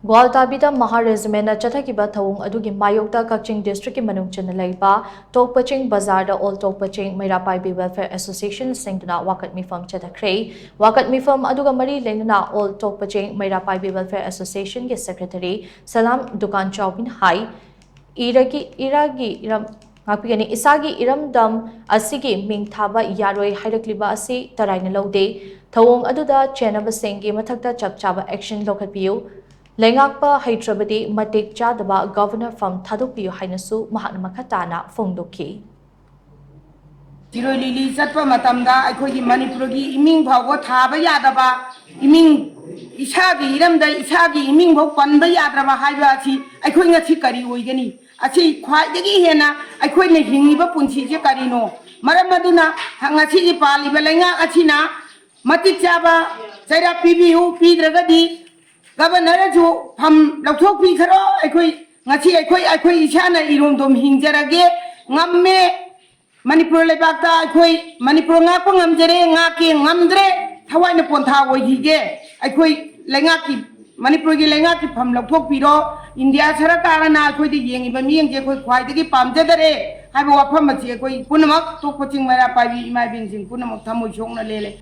ꯒ꯭ꯋꯥꯜꯇꯥꯕꯤꯗ ꯃꯍꯥ ꯔꯦꯖꯤꯃꯦꯟꯅ ꯆꯠꯊꯈꯤꯕ ꯊꯧꯑꯣꯡ ꯑꯗꯨꯒꯤ ꯃꯥꯌꯣꯛꯇ ꯀꯛꯆꯤꯡ ꯗꯤꯁꯇ꯭ꯔꯤꯛꯀꯤ ꯃꯅꯨꯡ ꯆꯟꯅ ꯂꯩꯕ ꯇꯣꯛꯄꯆꯤꯡ ꯕꯖꯥꯔꯗ ꯑꯣꯜ ꯇꯣꯛꯄꯆꯤꯡ ꯃꯩꯔꯥꯄꯥꯏꯕꯤ ꯋꯦꯜꯐꯦꯌꯔ ꯑꯦꯁꯣꯁꯤꯌꯦꯁꯟ ꯁꯤꯡꯗꯨꯅ ꯋꯥꯀꯠ ꯃꯤꯐꯝ ꯆꯠꯊꯈ꯭ꯔꯦ꯫ ꯋꯥꯀꯠ ꯃꯤꯐꯝ ꯑꯗꯨꯒ ꯃꯔꯤ ꯂꯩꯅꯅ ꯑꯣꯜ ꯇꯣꯛꯄꯆꯤꯡ ꯃꯩꯔꯥꯄꯥꯏꯕꯤ ꯋꯦꯜꯐꯦꯌꯔ ꯑꯦꯁꯣꯁꯤꯌꯦꯁꯟꯒꯤ ꯁꯦꯀ꯭ꯔꯦꯇꯔꯤ ꯁꯂꯥꯝ ꯗꯨꯀꯥꯟ ꯆꯥꯎꯕꯤꯅ ꯍꯥꯏ ꯏꯁꯥꯒꯤ ꯏꯔꯝꯗꯝ ꯑꯁꯤꯒꯤ ꯃꯤꯡ ꯊꯥꯕ ꯌꯥꯔꯣꯏ ꯍꯥꯏꯔꯛꯂꯤꯕ ꯑꯁꯤ ꯇꯔꯥꯏꯅ ꯂꯧꯗꯦ꯫ ꯊꯧꯑꯣꯡ ꯑꯗꯨꯗ ꯆꯦꯟꯅꯕꯁꯤꯡꯒꯤ ꯃꯊꯛꯇ ꯆꯞ ꯆꯥꯕ ꯑꯦꯛꯁꯟ ꯂꯧꯈꯠꯄꯤꯌꯨ꯫ ꯂꯩꯉꯥꯛꯄ ꯍꯩꯇ꯭ꯔꯕꯗꯤ ꯃꯇꯤꯛ ꯆꯥꯗꯕ ꯒꯚꯔꯅꯔ ꯐꯝ ꯊꯥꯗꯣꯛꯄꯤꯌꯨ ꯍꯥꯏꯅꯁꯨ ꯃꯍꯥꯛꯅ ꯃꯈꯥ ꯇꯥꯅ ꯐꯣꯡꯗꯣꯛꯈꯤ꯫ ꯁꯤꯔꯣꯏ ꯂꯤꯂꯤ ꯆꯠꯄ ꯃꯇꯝꯗ ꯑꯩꯈꯣꯏꯒꯤ ꯃꯅꯤꯄꯨꯔꯒꯤ ꯏꯃꯤꯡ ꯐꯥꯎꯕ ꯊꯥꯕ ꯌꯥꯗꯕ ꯏꯃꯤꯡ ꯏꯁꯥꯒꯤ ꯏꯔꯝꯗ ꯏꯁꯥꯒꯤ ꯏꯃꯤꯡ ꯐꯥꯎ ꯄꯟꯕ ꯌꯥꯗ꯭ꯔꯕ ꯍꯥꯏꯕ ꯑꯁꯤ ꯑꯩꯈꯣꯏ ꯉꯁꯤ ꯀꯔꯤ ꯑꯣꯏꯒꯅꯤ? ꯑꯁꯤ ꯈ꯭ꯋꯥꯏꯗꯒꯤ ꯍꯦꯟꯅ ꯑꯩꯈꯣꯏꯅ ꯍꯤꯡꯉꯤꯕ ꯄꯨꯟꯁꯤꯁꯦ ꯀꯔꯤꯅꯣ? ꯃꯔꯝ ꯑꯗꯨꯅ ꯉꯁꯤꯒꯤ ꯄꯥꯜꯂꯤꯕ ꯂꯩꯉꯥꯛ ꯑꯁꯤꯅ ꯃꯇꯤꯛ ꯆꯥꯕ ꯆꯩꯔꯥꯛ ꯄꯤꯕꯤꯌꯨ, ꯄꯤꯗ꯭ꯔꯒꯗꯤ ꯒꯚꯔꯅꯔꯅꯁꯨ ꯐꯝ ꯂꯧꯊꯣꯛꯄꯤꯈ꯭ꯔꯣ, ꯑꯩꯈꯣই ꯏꯁꯥꯅ ꯏꯔꯣꯝꯗꯣꯝ ꯍꯤꯡꯖꯔꯒꯦ, ꯉꯝꯃꯦ ꯃꯅꯤꯄꯨꯔ ꯂꯩꯕꯥꯛꯇ ꯑꯩꯈꯣꯏ ꯃꯅꯤꯄꯨꯔ ꯉꯥꯛꯄ ꯉꯝꯖꯔꯦ, ꯉꯥꯛꯀꯦ ꯉꯝꯗ꯭ꯔꯦ ꯊꯋꯥꯏꯅ ꯄꯣꯟꯊꯥ ꯑꯣꯏꯈꯤꯒꯦ, ꯑꯩꯈꯣꯏ ꯂꯩꯉꯥꯛꯀꯤ ꯃꯅꯤꯄꯨꯔꯒꯤ ꯂꯩꯉꯥꯛꯀꯤ ꯐꯝ ꯂꯧꯊꯣꯛꯄꯤꯔꯣ, ꯏꯟꯗꯤꯌꯥ ꯁꯔꯀꯥꯔꯅ ꯑꯩꯈꯣꯏꯗ ꯌꯦꯡꯉꯤꯕ ꯃꯤꯠꯌꯦꯡꯁꯦ ꯑꯩꯈꯣꯏ ꯈ꯭ꯋꯥꯏꯗꯒꯤ ꯄꯥꯝꯖꯗꯔꯦ ꯍꯥꯏꯕ ꯋꯥꯐꯝ ꯑꯁꯤ ꯑꯩꯈꯣꯏ ꯄꯨꯝꯅꯃꯛ ꯇꯣꯛꯄꯆꯤꯡ ꯃꯩꯔꯥꯄꯥꯏꯕꯤ ꯏꯃꯥ ꯏꯕꯦꯟꯁꯤꯡ ꯄꯨꯝꯅꯃꯛ ꯊꯃꯣꯏ ꯁꯣꯛꯅ ꯂꯦꯜꯂꯦ꯫